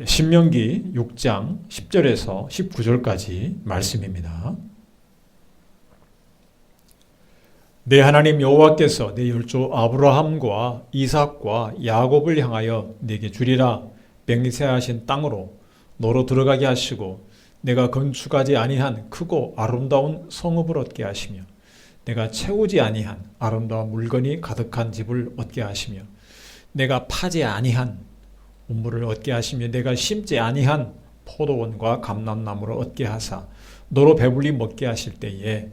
신명기 6장 10절에서 19절까지 말씀입니다. 내 하나님 여호와께서 내 열조 아브라함과 이삭과 야곱을 향하여 내게 주리라 맹세하신 땅으로 너로 들어가게 하시고 내가 건축하지 아니한 크고 아름다운 성읍을 얻게 하시며 내가 채우지 아니한 아름다운 물건이 가득한 집을 얻게 하시며 내가 파지 아니한 우물을 얻게 하시며 내가 심지 아니한 포도원과 감람나무를 얻게 하사 너로 배불리 먹게 하실 때에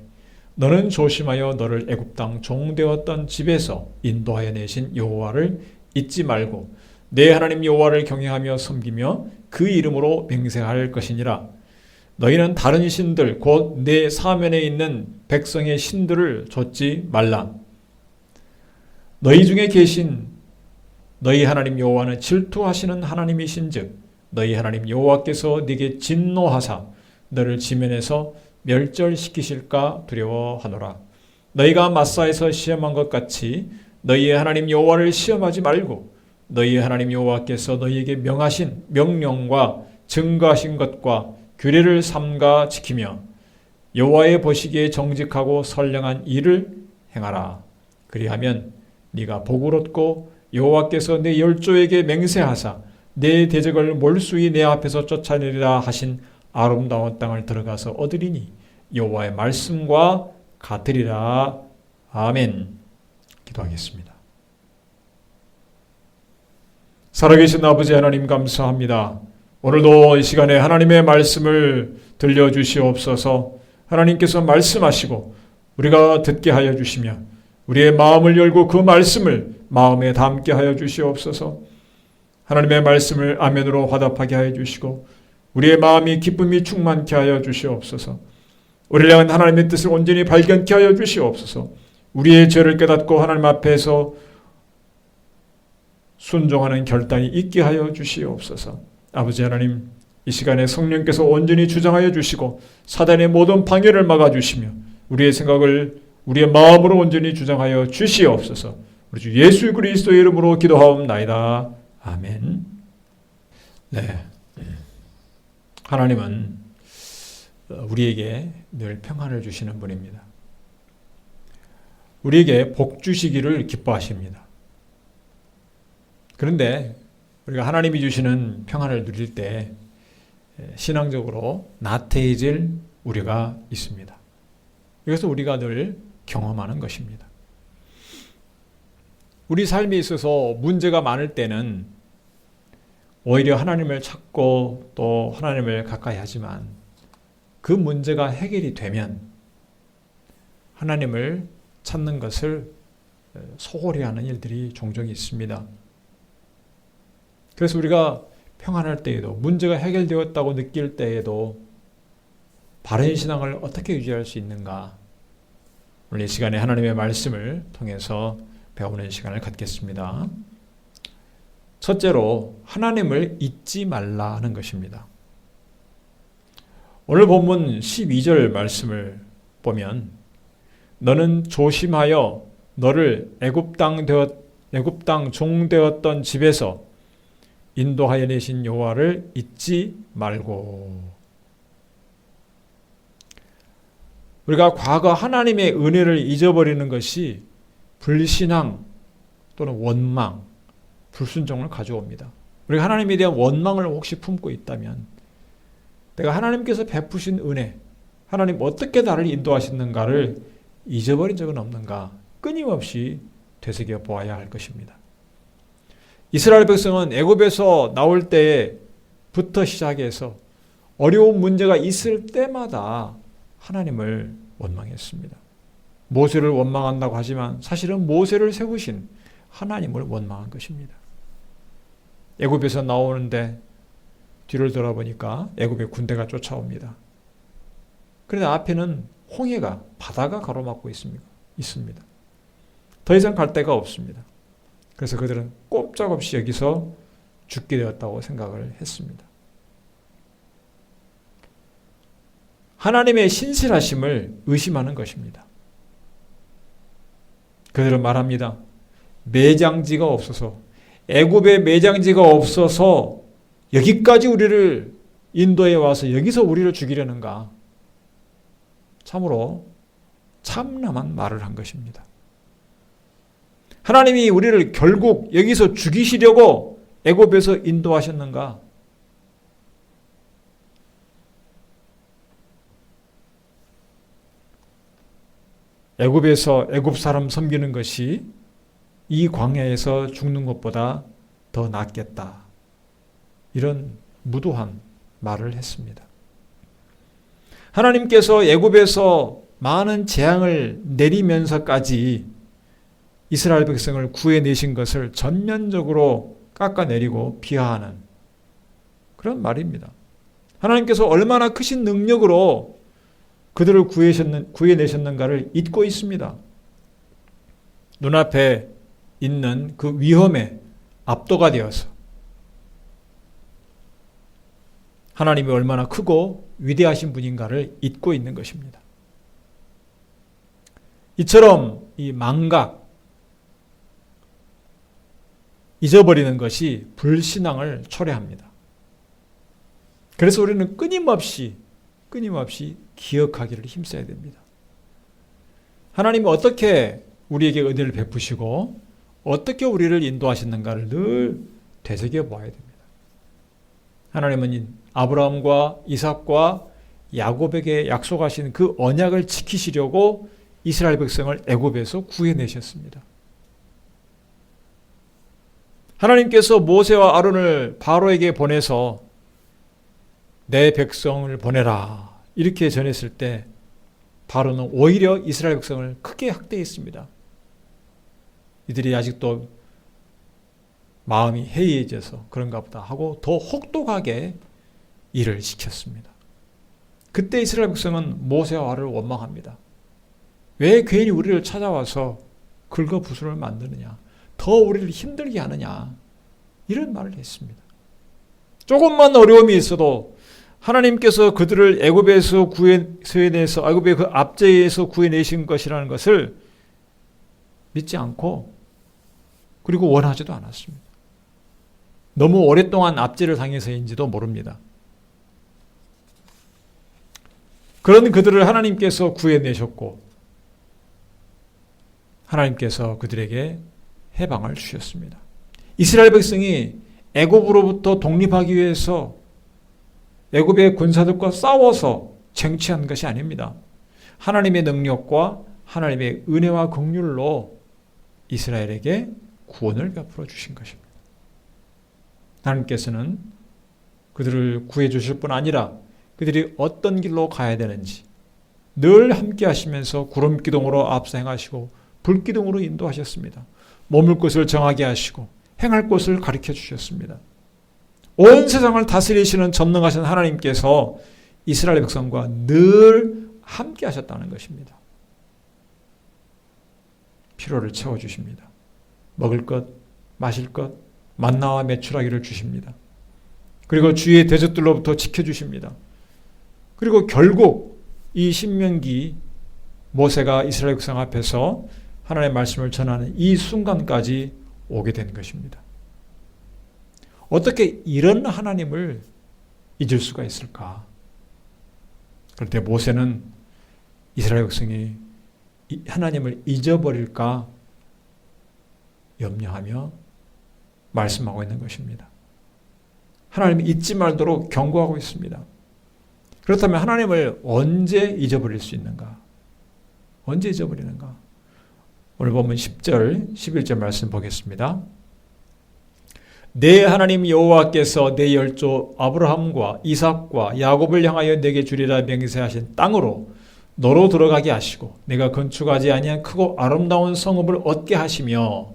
너는 조심하여 너를 애굽 땅 종되었던 집에서 인도하여 내신 여호와를 잊지 말고 내 하나님 여호와를 경외하며 섬기며 그 이름으로 맹세할 것이니라. 너희는 다른 신들 곧 내 사면에 있는 백성의 신들을 좇지 말라. 너희 중에 계신 너희 하나님 여호와는 질투하시는 하나님이신즉 너희 하나님 여호와께서 네게 진노하사 너를 지면에서 멸절시키실까 두려워하노라. 너희가 마사에서 시험한 것 같이 너희의 하나님 여호와를 시험하지 말고 너희의 하나님 여호와께서 너희에게 명하신 명령과 증거하신 것과 규례를 삼가 지키며 여호와의 보시기에 정직하고 선량한 일을 행하라. 그리하면 네가 복을 얻고 여호와께서 내 열조에게 맹세하사 내 대적을 몰수히 내 앞에서 쫓아내리라 하신 아름다운 땅을 들어가서 얻으리니 여호와의 말씀과 같으리라. 아멘. 기도하겠습니다. 살아계신 아버지 하나님 감사합니다. 오늘도 이 시간에 하나님의 말씀을 들려주시옵소서. 하나님께서 말씀하시고 우리가 듣게 하여 주시며 우리의 마음을 열고 그 말씀을 마음에 담게 하여 주시옵소서. 하나님의 말씀을 아멘으로 화답하게 하여 주시고 우리의 마음이 기쁨이 충만케 하여 주시옵소서. 우리를 향한 하나님의 뜻을 온전히 발견케 하여 주시옵소서. 우리의 죄를 깨닫고 하나님 앞에서 순종하는 결단이 있게 하여 주시옵소서. 아버지 하나님, 이 시간에 성령께서 온전히 주장하여 주시고 사단의 모든 방해를 막아주시며 우리의 생각을 우리의 마음으로 온전히 주장하여 주시옵소서. 우리 주 예수 그리스도의 이름으로 기도하옵나이다. 아멘. 네, 하나님은 우리에게 늘 평안을 주시는 분입니다. 우리에게 복 주시기를 기뻐하십니다. 그런데 우리가 하나님이 주시는 평안을 누릴 때 신앙적으로 나태해질 우려가 있습니다. 이것을 우리가 늘 경험하는 것입니다. 우리 삶에 있어서 문제가 많을 때는 오히려 하나님을 찾고 또 하나님을 가까이 하지만 그 문제가 해결이 되면 하나님을 찾는 것을 소홀히 하는 일들이 종종 있습니다. 그래서 우리가 평안할 때에도 문제가 해결되었다고 느낄 때에도 바른 신앙을 어떻게 유지할 수 있는가? 오늘 이 시간에 하나님의 말씀을 통해서 배우는 시간을 갖겠습니다. 첫째로 하나님을 잊지 말라 하는 것입니다. 오늘 본문 12절 말씀을 보면 너는 조심하여 너를 애굽 땅 종되었던 집에서 인도하여 내신 여호와를 잊지 말고. 우리가 과거 하나님의 은혜를 잊어버리는 것이 불신앙 또는 원망, 불순종을 가져옵니다. 우리가 하나님에 대한 원망을 혹시 품고 있다면 내가 하나님께서 베푸신 은혜, 하나님 어떻게 나를 인도하시는가를 잊어버린 적은 없는가 끊임없이 되새겨 보아야 할 것입니다. 이스라엘 백성은 애굽에서 나올 때부터 시작해서 어려운 문제가 있을 때마다 하나님을 원망했습니다. 모세를 원망한다고 하지만 사실은 모세를 세우신 하나님을 원망한 것입니다. 애굽에서 나오는데 뒤를 돌아보니까 애굽의 군대가 쫓아옵니다. 그런데 앞에는 홍해가, 바다가 가로막고 있습니다. 더 이상 갈 데가 없습니다. 그래서 그들은 꼼짝없이 여기서 죽게 되었다고 생각을 했습니다. 하나님의 신실하심을 의심하는 것입니다. 그들은 말합니다. 매장지가 없어서, 애굽에 매장지가 없어서 여기까지 우리를 인도에 와서 여기서 우리를 죽이려는가? 참으로 참남한 말을 한 것입니다. 하나님이 우리를 결국 여기서 죽이시려고 애굽에서 인도하셨는가? 애굽에서 애굽 사람 섬기는 것이 이 광야에서 죽는 것보다 더 낫겠다. 이런 무도한 말을 했습니다. 하나님께서 애굽에서 많은 재앙을 내리면서까지 이스라엘 백성을 구해내신 것을 전면적으로 깎아내리고 비하하는 그런 말입니다. 하나님께서 얼마나 크신 능력으로 그들을 구해내셨는가를 잊고 있습니다. 눈앞에 있는 그 위험에 압도가 되어서 하나님이 얼마나 크고 위대하신 분인가를 잊고 있는 것입니다. 이처럼 이 망각, 잊어버리는 것이 불신앙을 초래합니다. 그래서 우리는 끊임없이 기억하기를 힘써야 됩니다. 하나님이 어떻게 우리에게 은혜를 베푸시고 어떻게 우리를 인도하셨는가를 늘 되새겨 보아야 됩니다. 하나님은 아브라함과 이삭과 야곱에게 약속하신 그 언약을 지키시려고 이스라엘 백성을 애굽에서 구해내셨습니다. 하나님께서 모세와 아론을 바로에게 보내서 내 백성을 보내라 이렇게 전했을 때 바로는 오히려 이스라엘 백성을 크게 학대했습니다. 이들이 아직도 마음이 해이해져서 그런가 보다 하고 더 혹독하게 일을 시켰습니다. 그때 이스라엘 백성은 모세와 아론을 원망합니다. 왜 괜히 우리를 찾아와서 긁어부스럼을 만드느냐, 더 우리를 힘들게 하느냐, 이런 말을 했습니다. 조금만 어려움이 있어도 하나님께서 그들을 애굽에서 구해내서 애굽의 그 압제에서 구해내신 것이라는 것을 믿지 않고 그리고 원하지도 않았습니다. 너무 오랫동안 압제를 당해서인지도 모릅니다. 그런 그들을 하나님께서 구해내셨고 하나님께서 그들에게 해방을 주셨습니다. 이스라엘 백성이 애굽으로부터 독립하기 위해서 애굽의 군사들과 싸워서 쟁취한 것이 아닙니다. 하나님의 능력과 하나님의 은혜와 긍휼로 이스라엘에게 구원을 베풀어 주신 것입니다. 하나님께서는 그들을 구해 주실 뿐 아니라 그들이 어떤 길로 가야 되는지 늘 함께 하시면서 구름기둥으로 앞서 행하시고 불기둥으로 인도하셨습니다. 머물 곳을 정하게 하시고 행할 곳을 가르쳐 주셨습니다. 온 세상을 다스리시는 전능하신 하나님께서 이스라엘 백성과 늘 함께 하셨다는 것입니다. 피로를 채워주십니다. 먹을 것, 마실 것, 만나와 메추라기를 주십니다. 그리고 주의 대적들로부터 지켜주십니다. 그리고 결국 이 신명기 모세가 이스라엘 백성 앞에서 하나님의 말씀을 전하는 이 순간까지 오게 된 것입니다. 어떻게 이런 하나님을 잊을 수가 있을까? 그런데 모세는 이스라엘 백성이 하나님을 잊어버릴까 염려하며 말씀하고 있는 것입니다. 하나님을 잊지 말도록 경고하고 있습니다. 그렇다면 하나님을 언제 잊어버릴 수 있는가? 언제 잊어버리는가? 오늘 보면 10절, 11절 말씀 보겠습니다. 내 하나님 여호와께서 내 열조 아브라함과 이삭과 야곱을 향하여 내게 주리라 맹세하신 땅으로 너로 들어가게 하시고 내가 건축하지 아니한 크고 아름다운 성읍을 얻게 하시며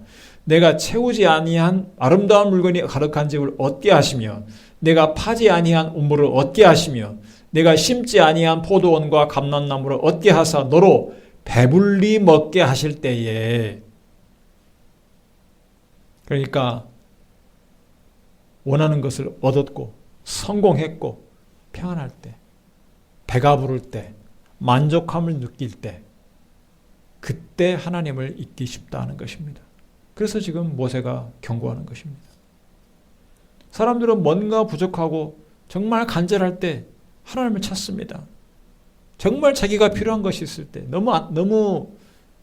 내가 채우지 아니한 아름다운 물건이 가득한 집을 얻게 하시며 내가 파지 아니한 우물을 얻게 하시며 내가 심지 아니한 포도원과 감람나무를 얻게 하사 너로 배불리 먹게 하실 때에, 그러니까 원하는 것을 얻었고 성공했고 평안할 때, 배가 부를 때, 만족함을 느낄 때, 그때 하나님을 잊기 쉽다 하는 것입니다. 그래서 지금 모세가 경고하는 것입니다. 사람들은 뭔가 부족하고 정말 간절할 때 하나님을 찾습니다. 정말 자기가 필요한 것이 있을 때, 너무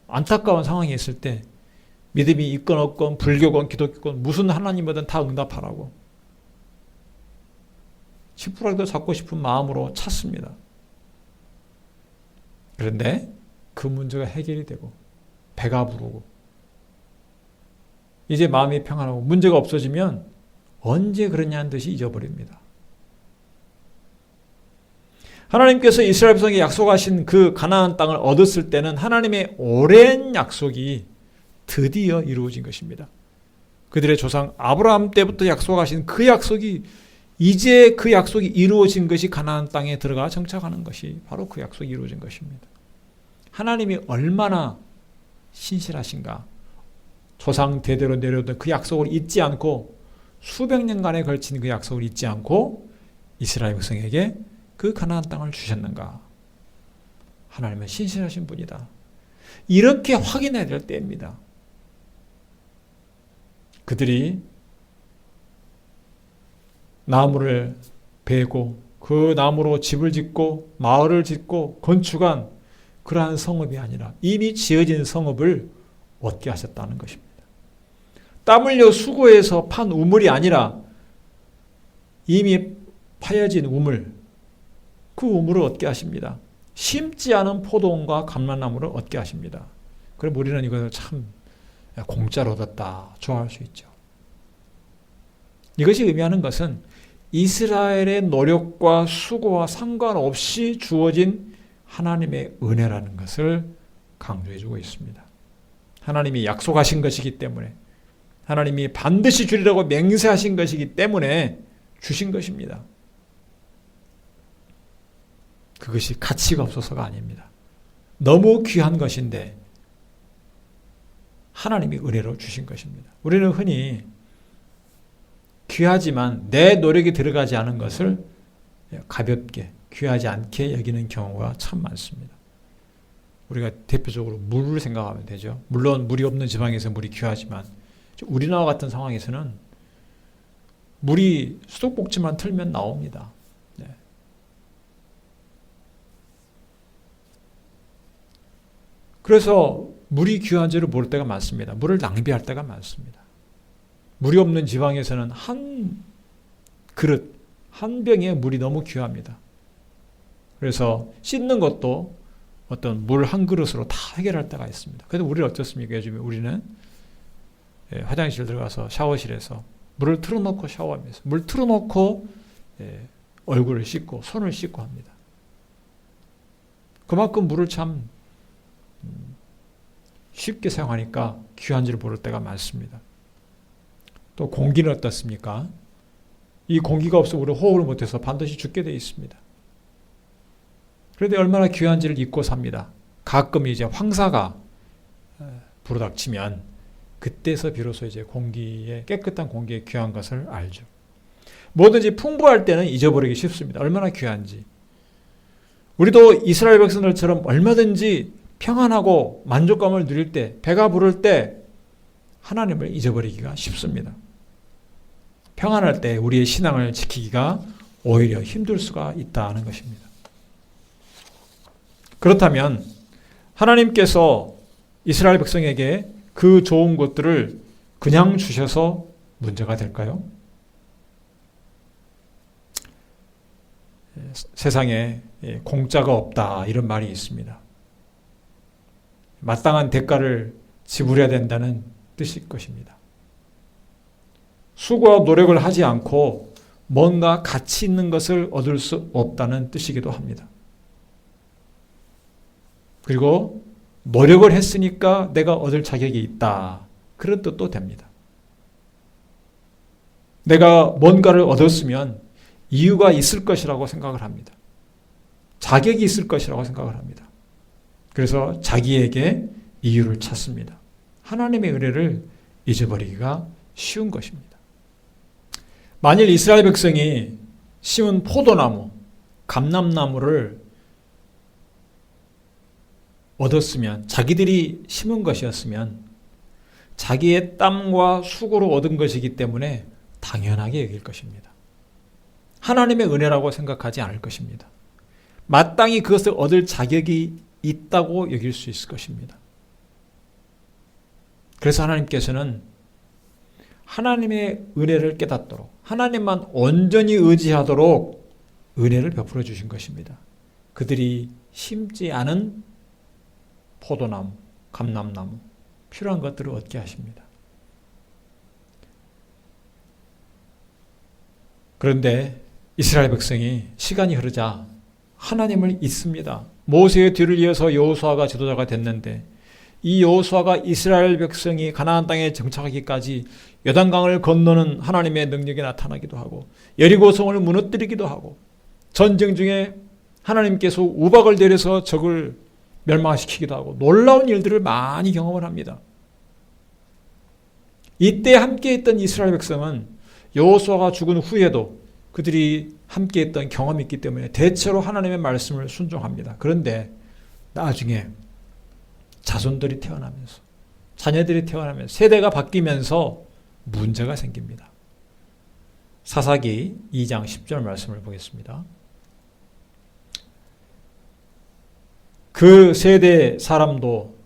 안타까운 상황이 있을 때 믿음이 있건 없건 불교건 기독교건 무슨 하나님이든 다 응답하라고 10%라도 잡고 싶은 마음으로 찾습니다. 그런데 그 문제가 해결이 되고 배가 부르고 이제 마음이 평안하고 문제가 없어지면 언제 그러냐는 듯이 잊어버립니다. 하나님께서 이스라엘 백성에게 약속하신 그 가나안 땅을 얻었을 때는 하나님의 오랜 약속이 드디어 이루어진 것입니다. 그들의 조상 아브라함 때부터 약속하신 그 약속이 이제 그 약속이 이루어진 것이 가나안 땅에 들어가 정착하는 것이 바로 그 약속이 이루어진 것입니다. 하나님이 얼마나 신실하신가. 조상 대대로 내려오던 그 약속을 잊지 않고 수백 년간에 걸친 그 약속을 잊지 않고 이스라엘 백성에게 그 가나안 땅을 주셨는가. 하나님은 신실하신 분이다. 이렇게 확인해야 될 때입니다. 그들이 나무를 베고 그 나무로 집을 짓고 마을을 짓고 건축한 그러한 성읍이 아니라 이미 지어진 성읍을 얻게 하셨다는 것입니다. 땀 흘려 수고해서 판 우물이 아니라 이미 파여진 우물, 그 우물을 얻게 하십니다. 심지 않은 포도원과 감람나무를 얻게 하십니다. 그럼 우리는 이것을 참 공짜로 얻었다 좋아할 수 있죠. 이것이 의미하는 것은 이스라엘의 노력과 수고와 상관없이 주어진 하나님의 은혜라는 것을 강조해주고 있습니다. 하나님이 약속하신 것이기 때문에 하나님이 반드시 주리라고 맹세하신 것이기 때문에 주신 것입니다. 그것이 가치가 없어서가 아닙니다. 너무 귀한 것인데 하나님이 은혜로 주신 것입니다. 우리는 흔히 귀하지만 내 노력이 들어가지 않은 것을 가볍게 귀하지 않게 여기는 경우가 참 많습니다. 우리가 대표적으로 물을 생각하면 되죠. 물론 물이 없는 지방에서 물이 귀하지만 우리나라 같은 상황에서는 물이 수도꼭지만 틀면 나옵니다. 네. 그래서 물이 귀한 줄을 모를 때가 많습니다. 물을 낭비할 때가 많습니다. 물이 없는 지방에서는 한 그릇, 한 병에 물이 너무 귀합니다. 그래서 씻는 것도 어떤 물 한 그릇으로 다 해결할 때가 있습니다. 그래도 우리는 어떻습니까? 요즘에 우리는 화장실 들어가서 샤워실에서 물을 틀어놓고 샤워하면서 물 틀어놓고 얼굴을 씻고 손을 씻고 합니다. 그만큼 물을 참 쉽게 사용하니까 귀한 줄 모를 때가 많습니다. 또 공기는 어떻습니까? 이 공기가 없으면 우리 호흡을 못해서 반드시 죽게 되어 있습니다. 그런데 얼마나 귀한지를 잊고 삽니다. 가끔 이제 황사가 불어닥치면 그때서 비로소 이제 깨끗한 공기의 귀한 것을 알죠. 뭐든지 풍부할 때는 잊어버리기 쉽습니다. 얼마나 귀한지. 우리도 이스라엘 백성들처럼 얼마든지 평안하고 만족감을 누릴 때, 배가 부를 때 하나님을 잊어버리기가 쉽습니다. 평안할 때 우리의 신앙을 지키기가 오히려 힘들 수가 있다는 것입니다. 그렇다면 하나님께서 이스라엘 백성에게 그 좋은 것들을 그냥 주셔서 문제가 될까요? 세상에 공짜가 없다 이런 말이 있습니다. 마땅한 대가를 지불해야 된다는 뜻일 것입니다. 수고와 노력을 하지 않고 뭔가 가치 있는 것을 얻을 수 없다는 뜻이기도 합니다. 그리고 노력을 했으니까 내가 얻을 자격이 있다. 그런 뜻도 됩니다. 내가 뭔가를 얻었으면 이유가 있을 것이라고 생각을 합니다. 자격이 있을 것이라고 생각을 합니다. 그래서 자기에게 이유를 찾습니다. 하나님의 은혜를 잊어버리기가 쉬운 것입니다. 만일 이스라엘 백성이 심은 포도나무, 감람나무를 얻었으면, 자기들이 심은 것이었으면 자기의 땀과 수고로 얻은 것이기 때문에 당연하게 여길 것입니다. 하나님의 은혜라고 생각하지 않을 것입니다. 마땅히 그것을 얻을 자격이 있다고 여길 수 있을 것입니다. 그래서 하나님께서는 하나님의 은혜를 깨닫도록, 하나님만 온전히 의지하도록 은혜를 베풀어 주신 것입니다. 그들이 심지 않은 포도나무, 감람나무, 필요한 것들을 얻게 하십니다. 그런데 이스라엘 백성이 시간이 흐르자 하나님을 잊습니다. 모세의 뒤를 이어서 여호수아가 지도자가 됐는데 이 여호수아가 이스라엘 백성이 가나안 땅에 정착하기까지 요단강을 건너는 하나님의 능력이 나타나기도 하고 여리고성을 무너뜨리기도 하고 전쟁 중에 하나님께서 우박을 내려서 적을 멸망시키기도 하고 놀라운 일들을 많이 경험을 합니다. 이때 함께했던 이스라엘 백성은 여호수아가 죽은 후에도 그들이 함께했던 경험이 있기 때문에 대체로 하나님의 말씀을 순종합니다. 그런데 나중에 자손들이 태어나면서 자녀들이 태어나면서 세대가 바뀌면서 문제가 생깁니다. 사사기 2장 10절 말씀을 보겠습니다. 그 세대 사람도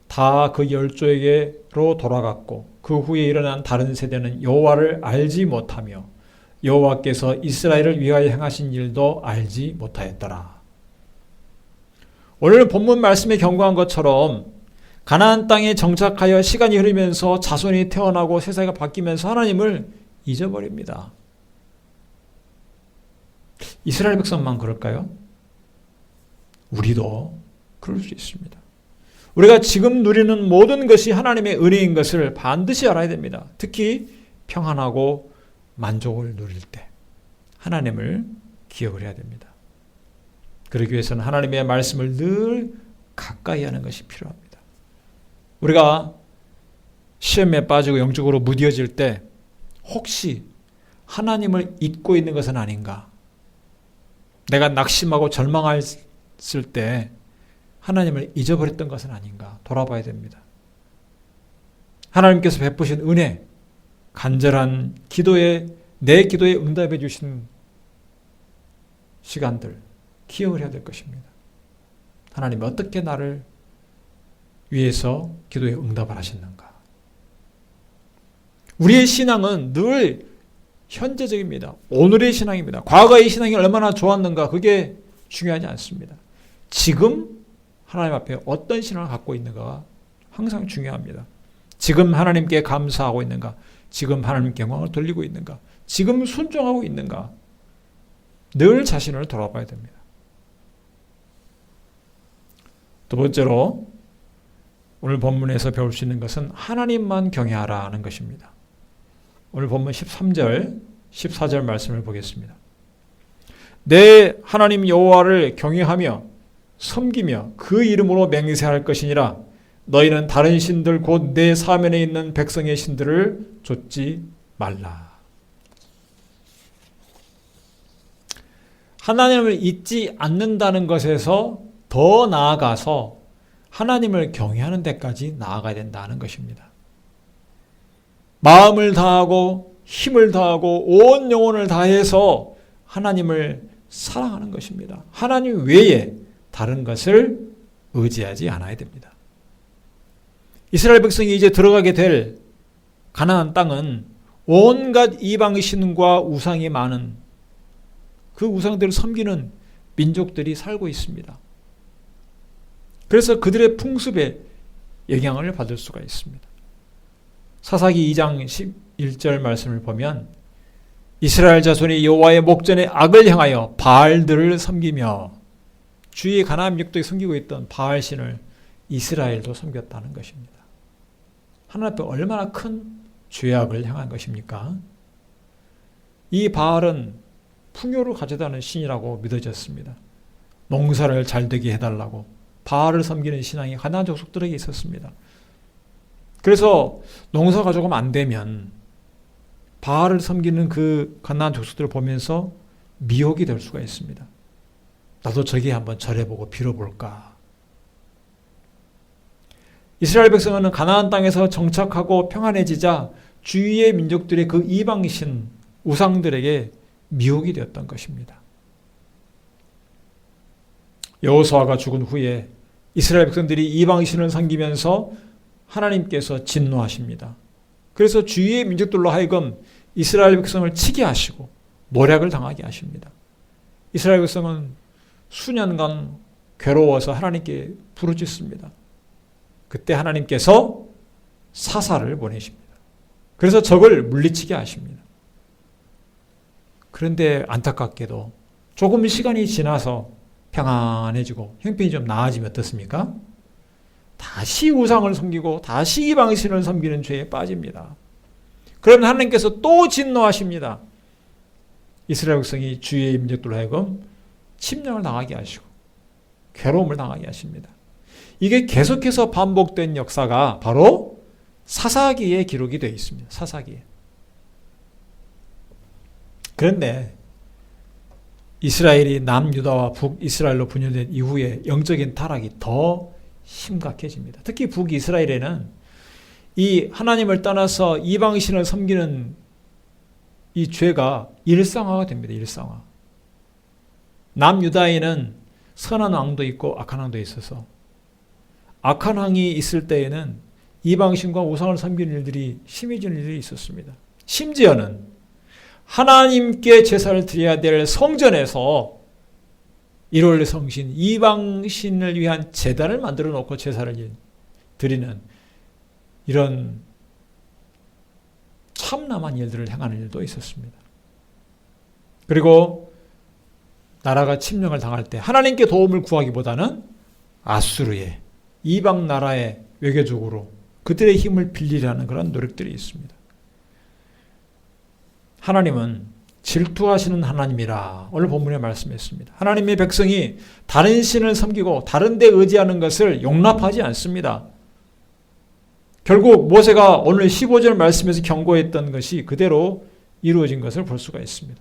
다 그 열조에게로 돌아갔고 그 후에 일어난 다른 세대는 여호와를 알지 못하며 여호와께서 이스라엘을 위하여 행하신 일도 알지 못하였더라. 오늘 본문 말씀에 경고한 것처럼 가나안 땅에 정착하여 시간이 흐르면서 자손이 태어나고 세상이 바뀌면서 하나님을 잊어버립니다. 이스라엘 백성만 그럴까요? 우리도 그럴 수 있습니다. 우리가 지금 누리는 모든 것이 하나님의 은혜인 것을 반드시 알아야 됩니다. 특히 평안하고 만족을 누릴 때 하나님을 기억을 해야 됩니다. 그러기 위해서는 하나님의 말씀을 늘 가까이 하는 것이 필요합니다. 우리가 시험에 빠지고 영적으로 무뎌질 때 혹시 하나님을 잊고 있는 것은 아닌가? 내가 낙심하고 절망했을 때 하나님을 잊어버렸던 것은 아닌가? 돌아봐야 됩니다. 하나님께서 베푸신 은혜, 간절한 내 기도에 응답해 주신 시간들 기억을 해야 될 것입니다. 하나님이 어떻게 나를 위해서 기도에 응답을 하셨는가? 우리의 신앙은 늘 현재적입니다. 오늘의 신앙입니다. 과거의 신앙이 얼마나 좋았는가 그게 중요하지 않습니다. 지금 하나님 앞에 어떤 신앙을 갖고 있는가가 항상 중요합니다. 지금 하나님께 감사하고 있는가? 지금 하나님께 영광을 돌리고 있는가? 지금 순종하고 있는가? 늘 자신을 돌아봐야 됩니다. 두 번째로 오늘 본문에서 배울 수 있는 것은 하나님만 경외하라 하는 것입니다. 오늘 본문 13절, 14절 말씀을 보겠습니다. 내 하나님 여호와를 경외하며 섬기며 그 이름으로 맹세할 것이니라. 너희는 다른 신들 곧 내 사면에 있는 백성의 신들을 좇지 말라. 하나님을 잊지 않는다는 것에서 더 나아가서 하나님을 경외하는 데까지 나아가야 된다는 것입니다. 마음을 다하고 힘을 다하고 온 영혼을 다해서 하나님을 사랑하는 것입니다. 하나님 외에 다른 것을 의지하지 않아야 됩니다. 이스라엘 백성이 이제 들어가게 될 가나안 땅은 온갖 이방신과 우상이 많은 그 우상들을 섬기는 민족들이 살고 있습니다. 그래서 그들의 풍습에 영향을 받을 수가 있습니다. 사사기 2장 11절 말씀을 보면 이스라엘 자손이 여호와의 목전에 악을 향하여 바알들을 섬기며 주위 가나안 민족들이 섬기고 있던 바알신을 이스라엘도 섬겼다는 것입니다. 하나님 앞에 얼마나 큰 죄악을 향한 것입니까? 이 바알은 풍요를 가져다는 신이라고 믿어졌습니다. 농사를 잘 되게 해달라고 바알을 섬기는 신앙이 가나안 족속들에게 있었습니다. 그래서 농사가 조금 안 되면 바알을 섬기는 그 가나안 족속들을 보면서 미혹이 될 수가 있습니다. 나도 저기 한번 절해보고 빌어볼까. 이스라엘 백성은 가나안 땅에서 정착하고 평안해지자 주위의 민족들의 그 이방신 우상들에게 미혹이 되었던 것입니다. 여호수아가 죽은 후에 이스라엘 백성들이 이방신을 섬기면서 하나님께서 진노하십니다. 그래서 주위의 민족들로 하여금 이스라엘 백성을 치게 하시고 모략을 당하게 하십니다. 이스라엘 백성은 수년간 괴로워서 하나님께 부르짖습니다. 그때 하나님께서 사사를 보내십니다. 그래서 적을 물리치게 하십니다. 그런데 안타깝게도 조금 시간이 지나서 평안해지고 형편이 좀 나아지면 어떻습니까? 다시 우상을 섬기고 다시 이방신을 섬기는 죄에 빠집니다. 그러면 하나님께서 또 진노하십니다. 이스라엘 백성이 주위의 민족들로 하여금 침략을 당하게 하시고 괴로움을 당하게 하십니다. 이게 계속해서 반복된 역사가 바로 사사기에 기록이 되어 있습니다. 사사기에. 그런데 이스라엘이 남유다와 북이스라엘로 분열된 이후에 영적인 타락이 더 심각해집니다. 특히 북이스라엘에는 이 하나님을 떠나서 이방신을 섬기는 이 죄가 일상화가 됩니다. 일상화. 남유다에는 선한 왕도 있고 악한 왕도 있어서 악한 왕이 있을 때에는 이방신과 우상을 섬기는 일들이 심해지는 일들이 있었습니다. 심지어는 하나님께 제사를 드려야 될 성전에서 일월 성신, 이방신을 위한 제단을 만들어 놓고 제사를 드리는 이런 참남한 일들을 행하는 일도 있었습니다. 그리고 나라가 침략을 당할 때 하나님께 도움을 구하기보다는 아수르의 이방 나라의 외교적으로 그들의 힘을 빌리려는 그런 노력들이 있습니다. 하나님은 질투하시는 하나님이라 오늘 본문에 말씀했습니다. 하나님의 백성이 다른 신을 섬기고 다른 데 의지하는 것을 용납하지 않습니다. 결국 모세가 오늘 15절 말씀에서 경고했던 것이 그대로 이루어진 것을 볼 수가 있습니다.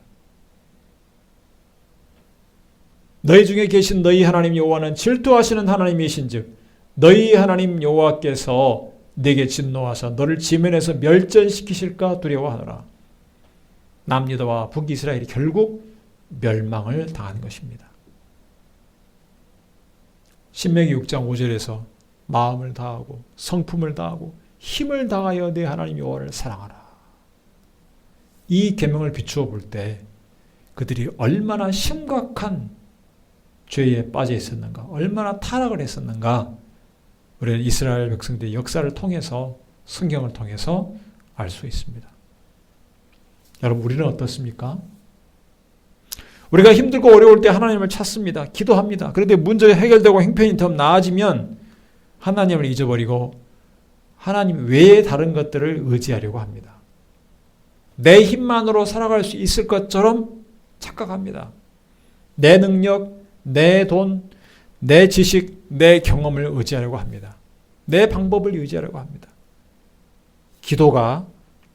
너희 중에 계신 너희 하나님 여호와는 질투하시는 하나님이신즉 너희 하나님 여호와께서 네게 진노하사 너를 지면에서 멸전시키실까 두려워하노라. 남유다와 북이스라엘이 결국 멸망을 당한 것입니다. 신명기 6장 5절에서 마음을 다하고 성품을 다하고 힘을 다하여 내 하나님 여호와를 사랑하라. 이 계명을 비추어 볼 때 그들이 얼마나 심각한 죄에 빠져 있었는가, 얼마나 타락을 했었는가, 우리는 이스라엘 백성들의 역사를 통해서, 성경을 통해서 알 수 있습니다. 여러분, 우리는 어떻습니까? 우리가 힘들고 어려울 때 하나님을 찾습니다. 기도합니다. 그런데 문제가 해결되고 형편이 더 나아지면 하나님을 잊어버리고 하나님 외에 다른 것들을 의지하려고 합니다. 내 힘만으로 살아갈 수 있을 것처럼 착각합니다. 내 능력, 내 돈, 내 지식, 내 경험을 의지하려고 합니다. 내 방법을 의지하려고 합니다. 기도가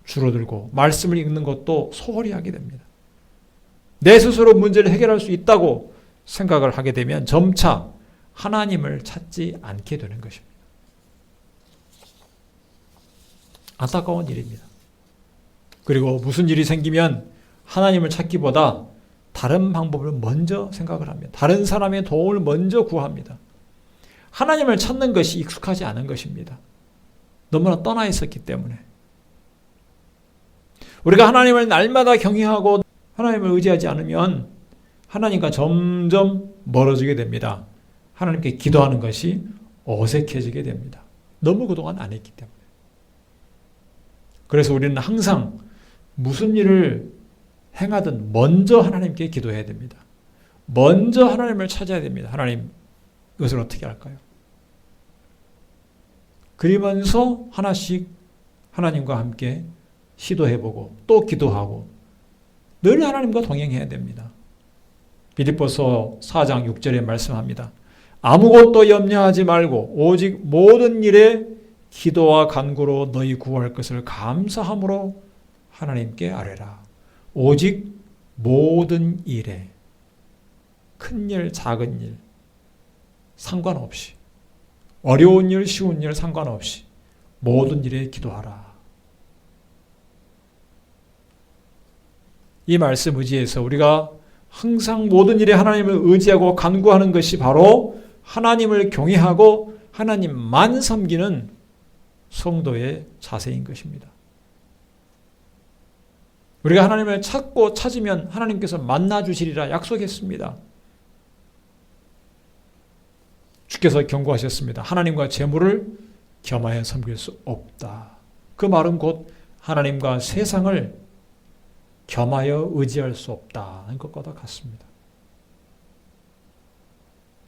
줄어들고 말씀을 읽는 것도 소홀히 하게 됩니다. 내 스스로 문제를 해결할 수 있다고 생각을 하게 되면 점차 하나님을 찾지 않게 되는 것입니다. 안타까운 일입니다. 그리고 무슨 일이 생기면 하나님을 찾기보다 다른 방법을 먼저 생각을 합니다. 다른 사람의 도움을 먼저 구합니다. 하나님을 찾는 것이 익숙하지 않은 것입니다. 너무나 떠나 있었기 때문에. 우리가 하나님을 날마다 경외하고 하나님을 의지하지 않으면 하나님과 점점 멀어지게 됩니다. 하나님께 기도하는 것이 어색해지게 됩니다. 너무 그동안 안 했기 때문에. 그래서 우리는 항상 무슨 일을 행하든 먼저 하나님께 기도해야 됩니다. 먼저 하나님을 찾아야 됩니다. 하나님, 이것을 어떻게 할까요? 그러면서 하나씩 하나님과 함께 시도해보고 또 기도하고 늘 하나님과 동행해야 됩니다. 빌립보서 4장 6절에 말씀합니다. 아무것도 염려하지 말고 오직 모든 일에 기도와 간구로 너희 구할 것을 감사함으로 하나님께 아뢰라. 오직 모든 일에 큰 일, 작은 일 상관없이 어려운 일, 쉬운 일 상관없이 모든 일에 기도하라. 이 말씀 의지해서 우리가 항상 모든 일에 하나님을 의지하고 간구하는 것이 바로 하나님을 경외하고 하나님만 섬기는 성도의 자세인 것입니다. 우리가 하나님을 찾고 찾으면 하나님께서 만나주시리라 약속했습니다. 주께서 경고하셨습니다. 하나님과 재물을 겸하여 섬길 수 없다. 그 말은 곧 하나님과 세상을 겸하여 의지할 수 없다는 것과도 같습니다.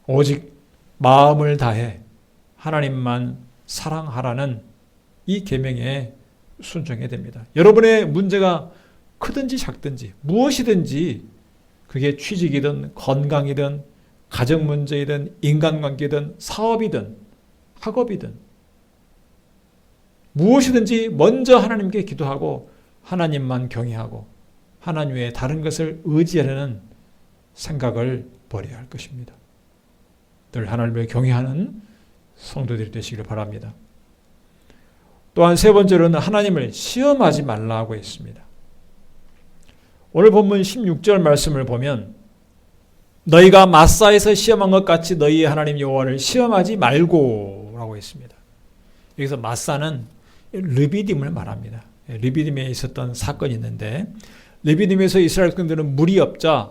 오직 마음을 다해 하나님만 사랑하라는 이 계명에 순종해야 됩니다. 여러분의 문제가 크든지 작든지 무엇이든지 그게 취직이든 건강이든 가정 문제이든 인간관계든 사업이든 학업이든 무엇이든지 먼저 하나님께 기도하고 하나님만 경외하고 하나님 외에 다른 것을 의지하려는 생각을 버려야 할 것입니다. 늘 하나님을 경외하는 성도들이 되시기를 바랍니다. 또한 세 번째로는 하나님을 시험하지 말라고 했습니다. 오늘 본문 16절 말씀을 보면 너희가 마사에서 시험한 것 같이 너희의 하나님 여호와를 시험하지 말고 라고 했습니다. 여기서 마사는 르비딤을 말합니다. 르비딤에 있었던 사건이 있는데 르비딤에서 이스라엘 백성들은 물이 없자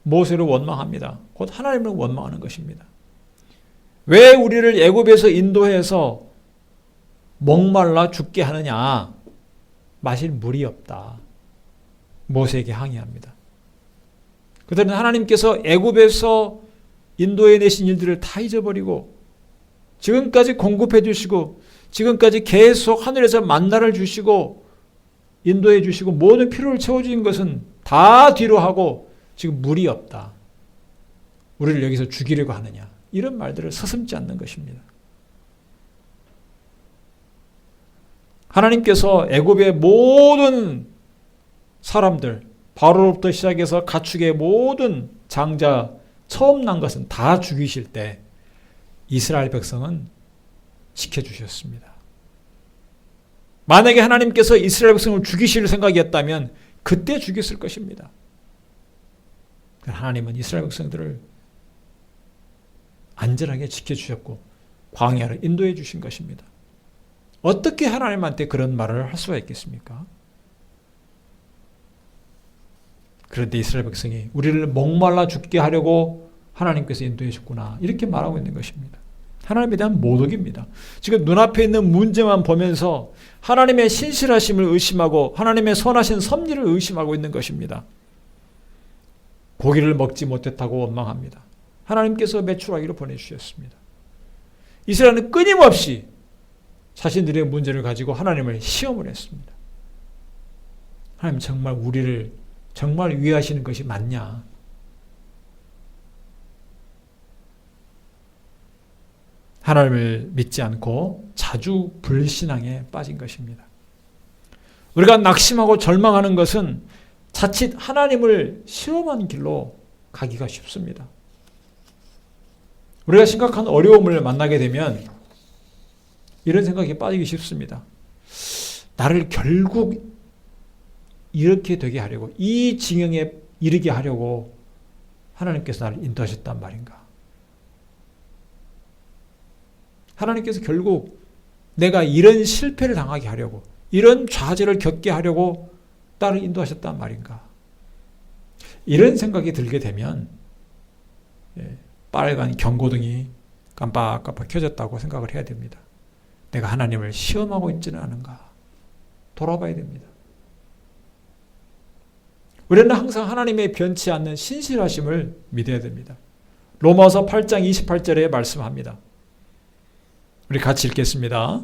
모세를 원망합니다. 곧 하나님을 원망하는 것입니다. 왜 우리를 애굽에서 인도해서 목말라 죽게 하느냐? 마실 물이 없다. 모세에게 항의합니다. 그들은 하나님께서 애굽에서 인도해 내신 일들을 다 잊어버리고 지금까지 공급해 주시고 지금까지 계속 하늘에서 만나를 주시고 인도해 주시고 모든 필요를 채워주신 것은 다 뒤로 하고 지금 물이 없다. 우리를 여기서 죽이려고 하느냐. 이런 말들을 서슴지 않는 것입니다. 하나님께서 애굽의 모든 사람들 바로로부터 시작해서 가축의 모든 장자 처음 난 것은 다 죽이실 때 이스라엘 백성은 지켜주셨습니다. 만약에 하나님께서 이스라엘 백성을 죽이실 생각이었다면 그때 죽였을 것입니다. 하나님은 이스라엘 백성들을 안전하게 지켜주셨고 광야를 인도해 주신 것입니다. 어떻게 하나님한테 그런 말을 할 수가 있겠습니까? 그런데 이스라엘 백성이 우리를 목말라 죽게 하려고 하나님께서 인도해 주셨구나 이렇게 말하고 있는 것입니다. 하나님에 대한 모독입니다. 지금 눈앞에 있는 문제만 보면서 하나님의 신실하심을 의심하고 하나님의 선하신 섭리를 의심하고 있는 것입니다. 고기를 먹지 못했다고 원망합니다. 하나님께서 메추라기를 보내주셨습니다. 이스라엘은 끊임없이 자신들의 문제를 가지고 하나님을 시험을 했습니다. 하나님 정말 우리를 정말 위하시는 것이 맞냐? 하나님을 믿지 않고 자주 불신앙에 빠진 것입니다. 우리가 낙심하고 절망하는 것은 자칫 하나님을 시험하는 길로 가기가 쉽습니다. 우리가 심각한 어려움을 만나게 되면 이런 생각에 빠지기 쉽습니다. 나를 결국 이렇게 되게 하려고 이 징역에 이르게 하려고 하나님께서 나를 인도하셨단 말인가? 하나님께서 결국 내가 이런 실패를 당하게 하려고 이런 좌절을 겪게 하려고 나를 인도하셨단 말인가? 이런 생각이 들게 되면 빨간 경고등이 깜빡깜빡 켜졌다고 생각을 해야 됩니다. 내가 하나님을 시험하고 있지는 않은가? 돌아봐야 됩니다. 우리는 항상 하나님의 변치 않는 신실하심을 믿어야 됩니다. 로마서 8장 28절에 말씀합니다. 우리 같이 읽겠습니다.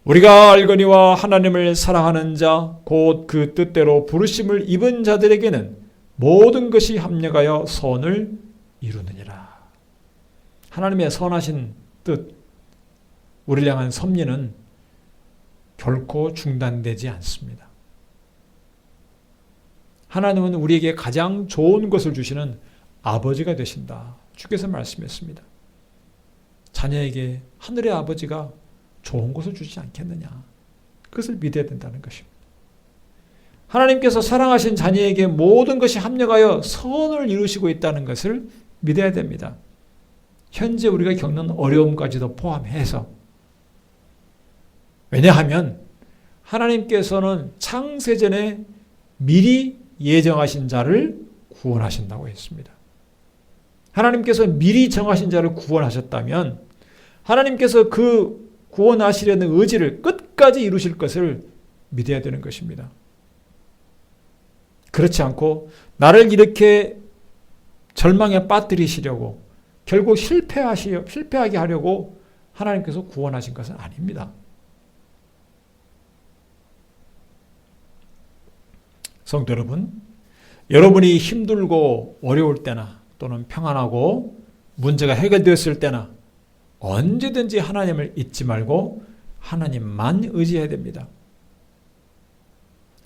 우리가 알거니와 하나님을 사랑하는 자 곧 그 뜻대로 부르심을 입은 자들에게는 모든 것이 합력하여 선을 이루느니라. 하나님의 선하신 뜻, 우리를 향한 섭리는 결코 중단되지 않습니다. 하나님은 우리에게 가장 좋은 것을 주시는 아버지가 되신다. 주께서 말씀했습니다. 자녀에게 하늘의 아버지가 좋은 것을 주지 않겠느냐. 그것을 믿어야 된다는 것입니다. 하나님께서 사랑하신 자녀에게 모든 것이 합력하여 선을 이루시고 있다는 것을 믿어야 됩니다. 현재 우리가 겪는 어려움까지도 포함해서. 왜냐하면 하나님께서는 창세전에 미리 예정하신 자를 구원하신다고 했습니다. 하나님께서 미리 정하신 자를 구원하셨다면 하나님께서 그 구원하시려는 의지를 끝까지 이루실 것을 믿어야 되는 것입니다. 그렇지 않고 나를 이렇게 절망에 빠뜨리시려고 결국 실패하게 하려고 하나님께서 구원하신 것은 아닙니다. 성도 여러분, 여러분이 힘들고 어려울 때나 또는 평안하고 문제가 해결되었을 때나 언제든지 하나님을 잊지 말고 하나님만 의지해야 됩니다.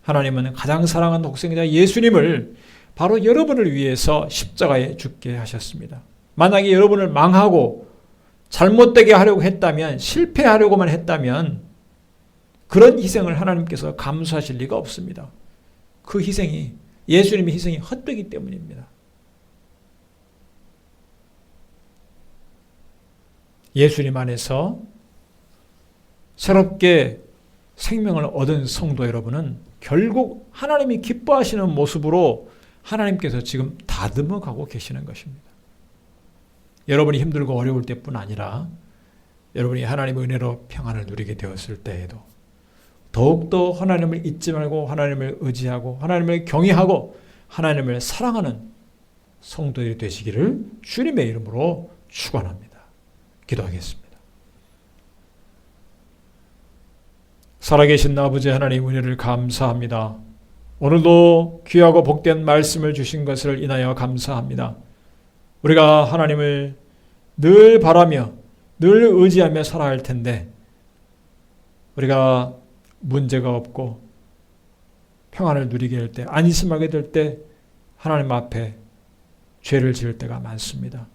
하나님은 가장 사랑하는 독생자 예수님을 바로 여러분을 위해서 십자가에 죽게 하셨습니다. 만약에 여러분을 망하고 잘못되게 하려고 했다면, 실패하려고만 했다면 그런 희생을 하나님께서 감수하실 리가 없습니다. 그 희생이, 예수님의 희생이 헛되기 때문입니다. 예수님 안에서 새롭게 생명을 얻은 성도 여러분은 결국 하나님이 기뻐하시는 모습으로 하나님께서 지금 다듬어 가고 계시는 것입니다. 여러분이 힘들고 어려울 때뿐 아니라 여러분이 하나님의 은혜로 평안을 누리게 되었을 때에도 더욱더 하나님을 잊지 말고 하나님을 의지하고 하나님을 경외하고 하나님을 사랑하는 성도들이 되시기를 주님의 이름으로 축원합니다. 기도하겠습니다. 살아계신 아버지 하나님 은혜를 감사합니다. 오늘도 귀하고 복된 말씀을 주신 것을 인하여 감사합니다. 우리가 하나님을 늘 바라며 늘 의지하며 살아야 할 텐데 우리가 문제가 없고 평안을 누리게 될 때, 안심하게 될 때 하나님 앞에 죄를 지을 때가 많습니다.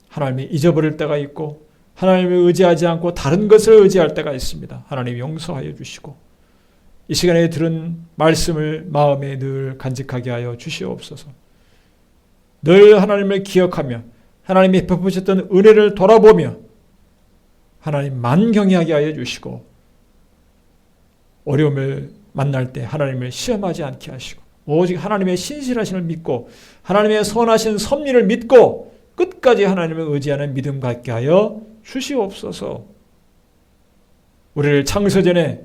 하나님이 잊어버릴 때가 있고 하나님을 의지하지 않고 다른 것을 의지할 때가 있습니다. 하나님 용서하여 주시고 이 시간에 들은 말씀을 마음에 늘 간직하게 하여 주시옵소서. 늘 하나님을 기억하며 하나님이 베푸셨던 은혜를 돌아보며 하나님만 경외하게 하여 주시고 어려움을 만날 때 하나님을 시험하지 않게 하시고 오직 하나님의 신실하심을 믿고 하나님의 선하신 섭리를 믿고 끝까지 하나님을 의지하는 믿음 갖게 하여 주시옵소서. 우리를 창세전에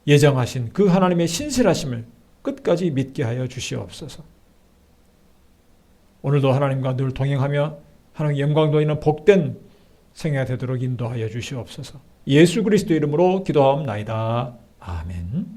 예정하신 그 하나님의 신실하심을 끝까지 믿게 하여 주시옵소서. 오늘도 하나님과 늘 동행하며 하나님 영광도 있는 복된 생애가 되도록 인도하여 주시옵소서. 예수 그리스도 이름으로 기도하옵나이다. 아멘.